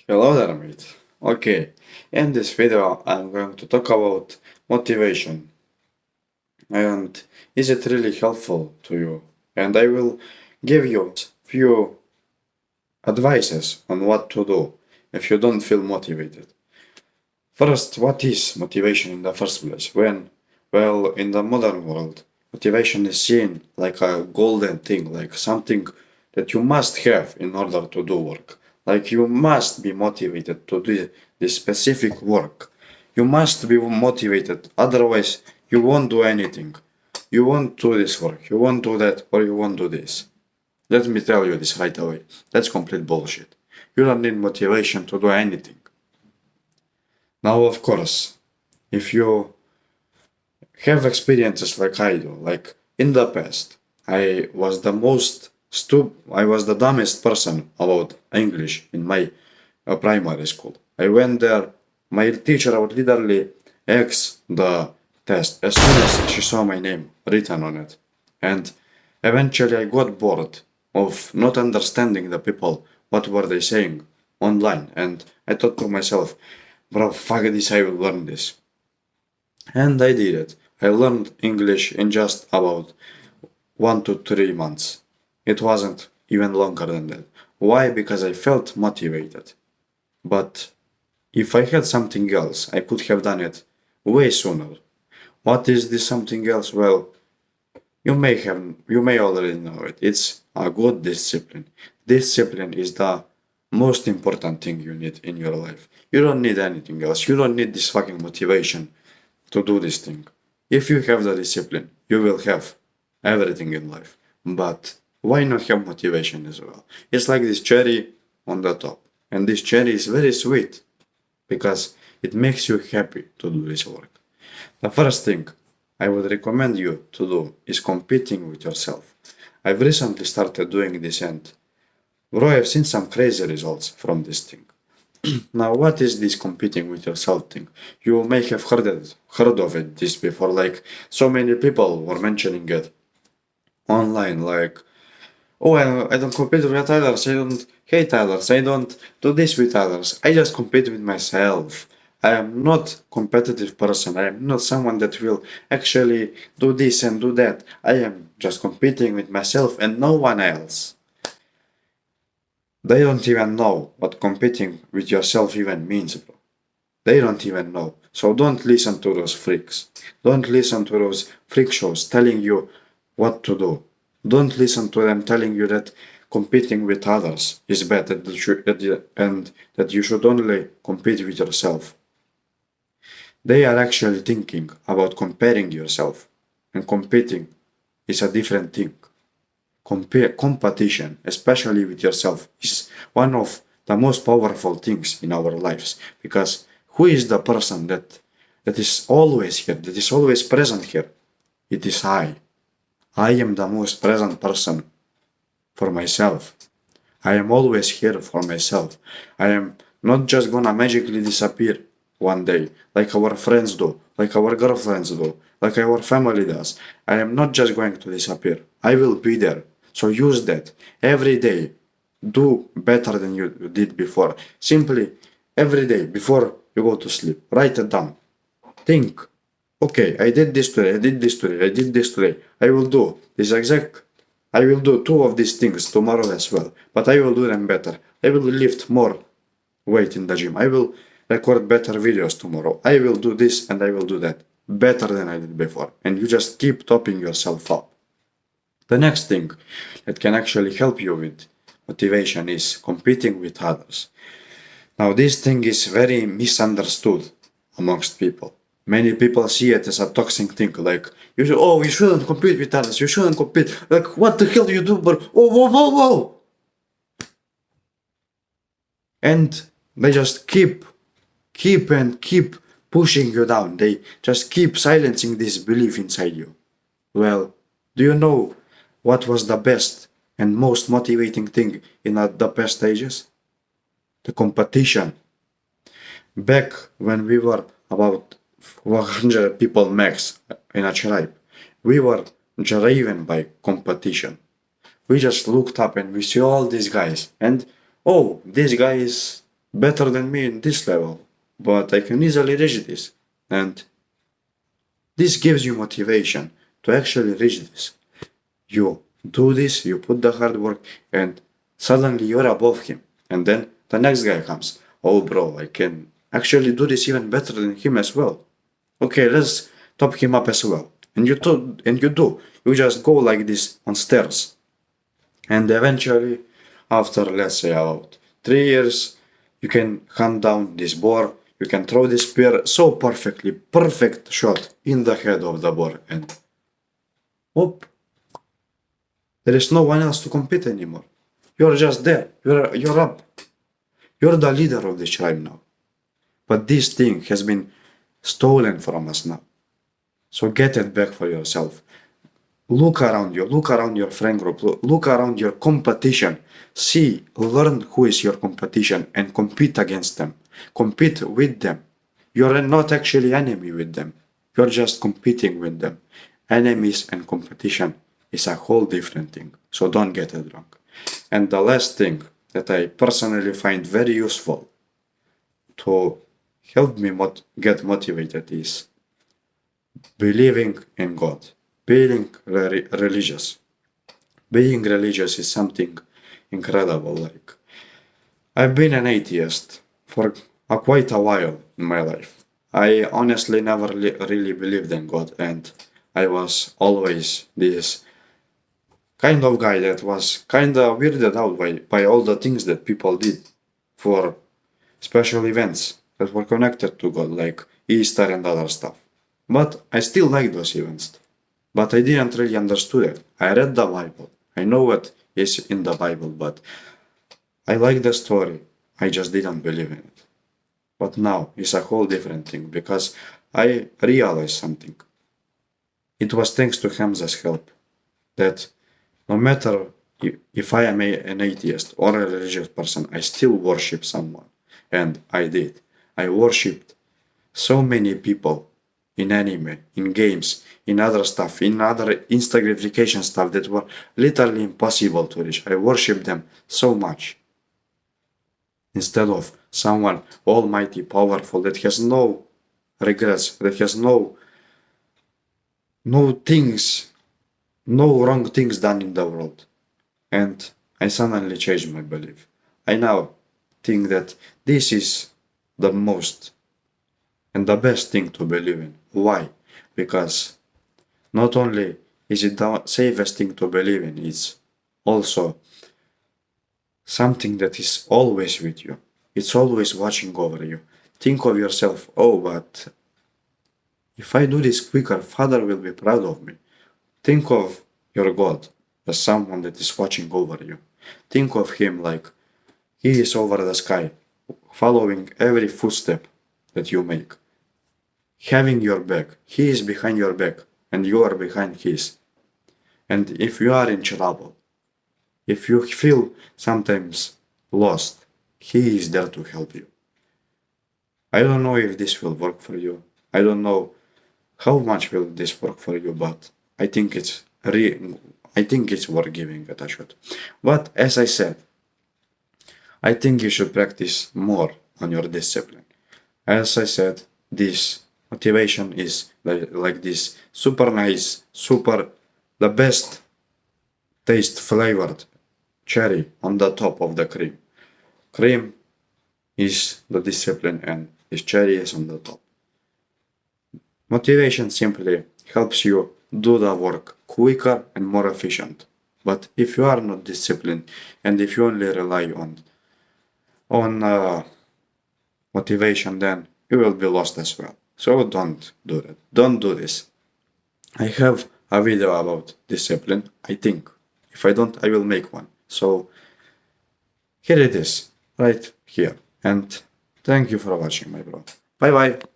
Hello there, mate. Okay, in this video I'm going to talk about motivation and is it really helpful to you? And I will give you few advices on what to do if you don't feel motivated. First, what is motivation in the first place? Well, in the modern world, motivation is seen like a golden thing, like something that you must have in order to do work. Like you must be motivated to do this specific work. You must be motivated, otherwise you won't do anything. You won't do this work, you won't do that, or you won't do this. Let me tell you this right away. That's complete bullshit. You don't need motivation to do anything. Now, of course, if you have experiences like I do, like in the past, I was the dumbest person about English in my primary school. I went there, my teacher would literally X the test as soon as she saw my name written on it. And eventually I got bored of not understanding the people, what were they saying online. And I thought to myself, bro, fuck this, I will learn this. And I did it. I learned English in just about 1 to 3 months. It wasn't even longer than that. Why? Because I felt motivated. But if I had something else, I could have done it way sooner. What is this something else? Well, you may already know it. It's a good discipline. Discipline is the most important thing you need in your life. You don't need anything else. You don't need this fucking motivation to do this thing. If you have the discipline, you will have everything in life. But why not have motivation as well? It's like this cherry on the top. And this cherry is very sweet because it makes you happy to do this work. The first thing I would recommend you to do is competing with yourself. I've recently started doing this and bro, I've seen some crazy results from this thing. Now, what is this competing with yourself thing? You may have heard of it this before, like so many people were mentioning it online, like, oh, I don't compete with others, I don't hate others, I don't do this with others, I just compete with myself. I am not competitive person, I am not someone that will actually do this and do that. I am just competing with myself and no one else. They don't even know what competing with yourself even means, bro. They don't even know. So don't listen to those freaks. Don't listen to those freak shows telling you what to do. Don't listen to them telling you that competing with others is bad and that you should only compete with yourself. They are actually thinking about comparing yourself, and competing is a different thing. Competition, especially with yourself, is one of the most powerful things in our lives, because who is the person that is always here, that is always present here? It is I. I am the most present person for myself. I am always here for myself. I am not just gonna magically disappear one day like our friends do, like our girlfriends do, like our family does. I am not just going to disappear. I will be there. So use that every day. Do better than you did before. Simply every day before you go to sleep, write it down. Think, okay, I did this today, I did this today, I did this today. I will do this exact. I will do 2 of these things tomorrow as well, but I will do them better. I will lift more weight in the gym. I will record better videos tomorrow. I will do this and I will do that better than I did before. And you just keep topping yourself up. The next thing that can actually help you with motivation is competing with others. Now, this thing is very misunderstood amongst people. Many people see it as a toxic thing, like, you shouldn't compete with others, you shouldn't compete. Like, what the hell do you do, bro? Oh, whoa, whoa, whoa! And they just keep pushing you down. They just keep silencing this belief inside you. Well, do you know what was the best and most motivating thing in the past ages? The competition. Back when we were about 100 people max in a tribe, we were driven by competition. We just looked up and we see all these guys, and oh, this guy is better than me in this level, but I can easily reach this. And this gives you motivation to actually reach this. You do this, you put the hard work, and suddenly you're above him. And then the next guy comes. Oh, bro, I can actually do this even better than him as well. Okay, let's top him up as well. And you do. You just go like this on stairs. And eventually, after let's say about 3 years, you can hunt down this boar. You can throw this spear so perfectly, perfect shot in the head of the boar, and whoop, there is no one else to compete anymore. You're just there. You're up. You're the leader of the tribe now. But this thing has been stolen from us now. So get it back for yourself. Look around your friend group, look around your competition. See, learn who is your competition and compete against them. Compete with them. You're not actually enemy with them. You're just competing with them. Enemies and competition is a whole different thing. So don't get it wrong. And the last thing that I personally find very useful to help me get motivated is believing in God. Being religious. Being religious is something incredible. Like, I've been an atheist for quite a while in my life. I honestly never really believed in God, and I was always this kind of guy that was kind of weirded out by all the things that people did for special events that were connected to God, like Easter and other stuff. But I still like those events. But I didn't really understand it. I read the Bible. I know what is in the Bible, but I like the story. I just didn't believe in it. But now it's a whole different thing because I realized something. It was thanks to Hamza's help that no matter if I am an atheist or a religious person, I still worship someone. And I did. I worshipped so many people in anime, in games, in other stuff, in other instant gratification stuff that were literally impossible to reach. I worship them so much. Instead of someone almighty, powerful, that has no regrets, that has no things, no wrong things done in the world. And I suddenly changed my belief. I now think that this is the most and the best thing to believe in. Why? Because not only is it the safest thing to believe in, it's also something that is always with you. It's always watching over you. Think of yourself, oh, but if I do this quicker, Father will be proud of me. Think of your God as someone that is watching over you. Think of Him like He is over the sky, following every footstep that you make. Having your back. He is behind your back, and you are behind His. And if you are in trouble, if you feel sometimes lost, He is there to help you. I don't know if this will work for you. I don't know how much will this work for you, but I think it's worth giving it a shot. But as I said, I think you should practice more on your discipline. As I said, this motivation is like this super nice, the best taste flavored cherry on the top of the cream. Cream is the discipline and this cherry is on the top. Motivation simply helps you do the work quicker and more efficient. But if you are not disciplined and if you only rely on motivation, then you will be lost as well. So don't do that. Don't do this. I have a video about discipline, I think. If I don't, I will make one. So here it is, right here. And thank you for watching, my bro. Bye bye.